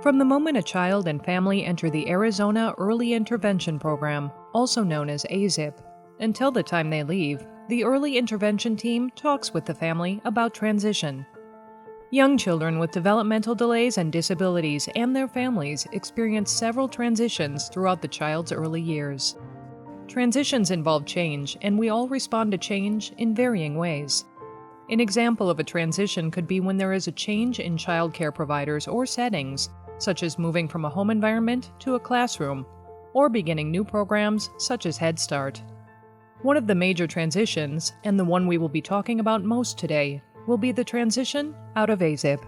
From the moment a child and family enter the Arizona Early Intervention Program, also known as AzEIP, until the time they leave, the Early Intervention Team talks with the family about transition. Young children with developmental delays and disabilities and their families experience several transitions throughout the child's early years. Transitions involve change, and we all respond to change in varying ways. An example of a transition could be when there is a change in childcare providers or settings, such as moving from a home environment to a classroom, or beginning new programs such as Head Start. One of the major transitions, and the one we will be talking about most today, will be the transition out of AzEIP.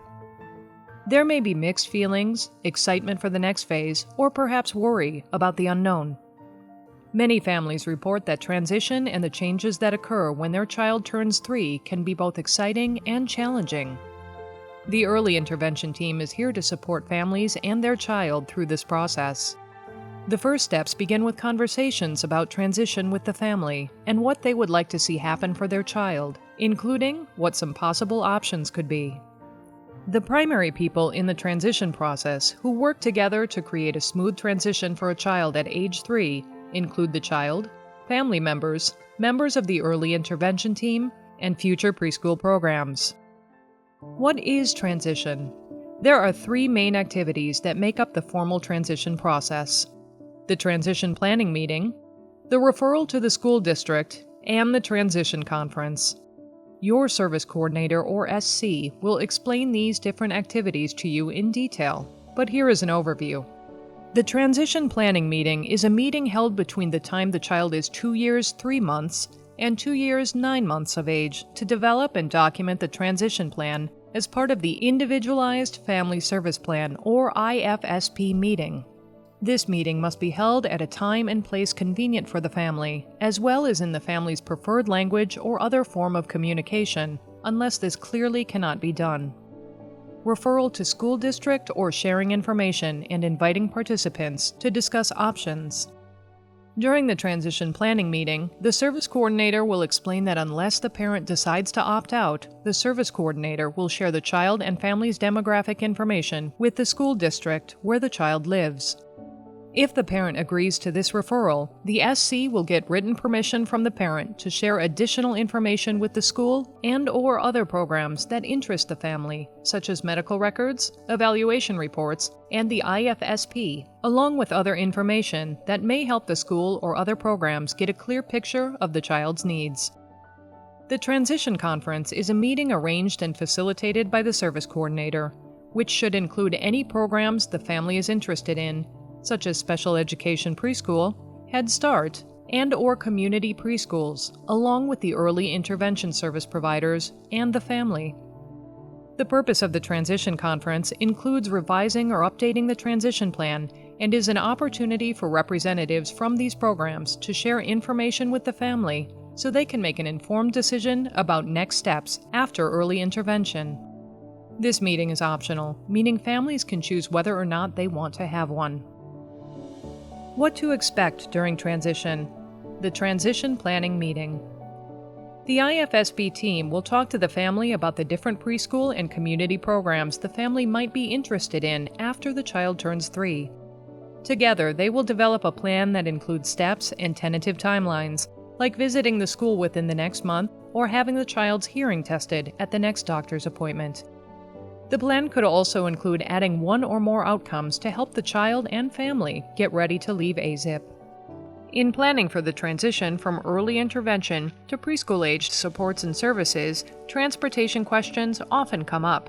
There may be mixed feelings, excitement for the next phase, or perhaps worry about the unknown. Many families report that transition and the changes that occur when their child turns 3 can be both exciting and challenging. The Early Intervention Team is here to support families and their child through this process. The first steps begin with conversations about transition with the family and what they would like to see happen for their child, including what some possible options could be. The primary people in the transition process who work together to create a smooth transition for a child at age 3 include the child, family members, members of the Early Intervention Team, and future preschool programs. What is transition? There are 3 main activities that make up the formal transition process: the transition planning meeting, the referral to the school district, and the transition conference. Your service coordinator or SC will explain these different activities to you in detail, but here is an overview. The transition planning meeting is a meeting held between the time the child is 2 years 3 months and 2 years 9 months of age to develop and document the transition plan as part of the Individualized Family Service Plan or IFSP meeting. This meeting must be held at a time and place convenient for the family, as well as in the family's preferred language or other form of communication, unless this clearly cannot be done. Referral to school district or sharing information and inviting participants to discuss options. During the transition planning meeting, the service coordinator will explain that unless the parent decides to opt out, the service coordinator will share the child and family's demographic information with the school district where the child lives. If the parent agrees to this referral, the SC will get written permission from the parent to share additional information with the school and/or other programs that interest the family, such as medical records, evaluation reports, and the IFSP, along with other information that may help the school or other programs get a clear picture of the child's needs. The transition conference is a meeting arranged and facilitated by the service coordinator, which should include any programs the family is interested in, such as special education preschool, Head Start, and/or community preschools, along with the early intervention service providers and the family. The purpose of the transition conference includes revising or updating the transition plan and is an opportunity for representatives from these programs to share information with the family so they can make an informed decision about next steps after early intervention. This meeting is optional, meaning families can choose whether or not they want to have one. What to expect during transition. The transition planning meeting. The IFSB team will talk to the family about the different preschool and community programs the family might be interested in after the child turns 3. Together, they will develop a plan that includes steps and tentative timelines, like visiting the school within the next month or having the child's hearing tested at the next doctor's appointment. The plan could also include adding 1 or more outcomes to help the child and family get ready to leave AzEIP. In planning for the transition from early intervention to preschool-aged supports and services, transportation questions often come up.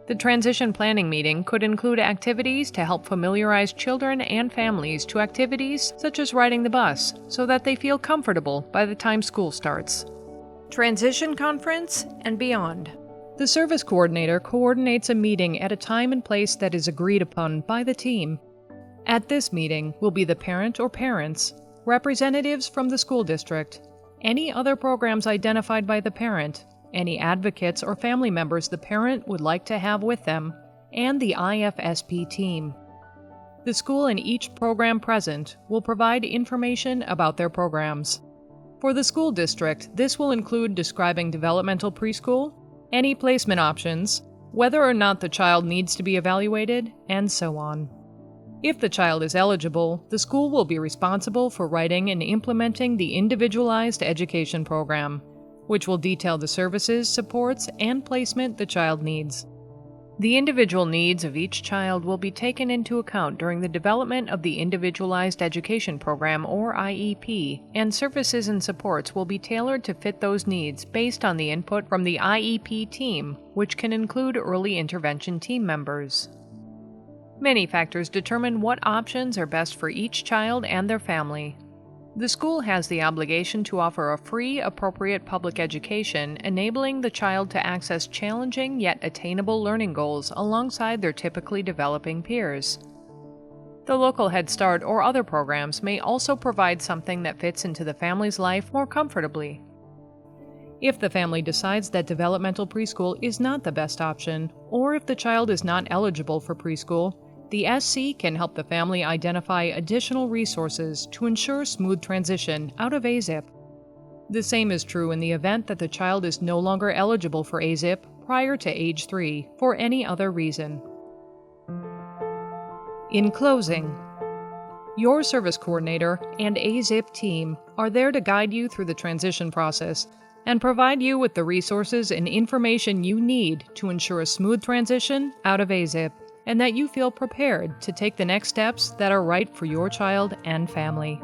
The transition planning meeting could include activities to help familiarize children and families to activities such as riding the bus so that they feel comfortable by the time school starts. Transition conference and beyond. The service coordinator coordinates a meeting at a time and place that is agreed upon by the team. At this meeting will be the parent or parents, representatives from the school district, any other programs identified by the parent, any advocates or family members the parent would like to have with them, and the IFSP team. The school and each program present will provide information about their programs. For the school district, this will include describing developmental preschool, any placement options, whether or not the child needs to be evaluated, and so on. If the child is eligible, the school will be responsible for writing and implementing the Individualized Education Program, which will detail the services, supports, and placement the child needs. The individual needs of each child will be taken into account during the development of the Individualized Education Program, or IEP, and services and supports will be tailored to fit those needs based on the input from the IEP team, which can include early intervention team members. Many factors determine what options are best for each child and their family. The school has the obligation to offer a free, appropriate public education, enabling the child to access challenging yet attainable learning goals alongside their typically developing peers. The local Head Start or other programs may also provide something that fits into the family's life more comfortably. If the family decides that developmental preschool is not the best option, or if the child is not eligible for preschool, the SC can help the family identify additional resources to ensure smooth transition out of AzEIP. The same is true in the event that the child is no longer eligible for AzEIP prior to age 3 for any other reason. In closing, your service coordinator and AzEIP team are there to guide you through the transition process and provide you with the resources and information you need to ensure a smooth transition out of AzEIP, and that you feel prepared to take the next steps that are right for your child and family.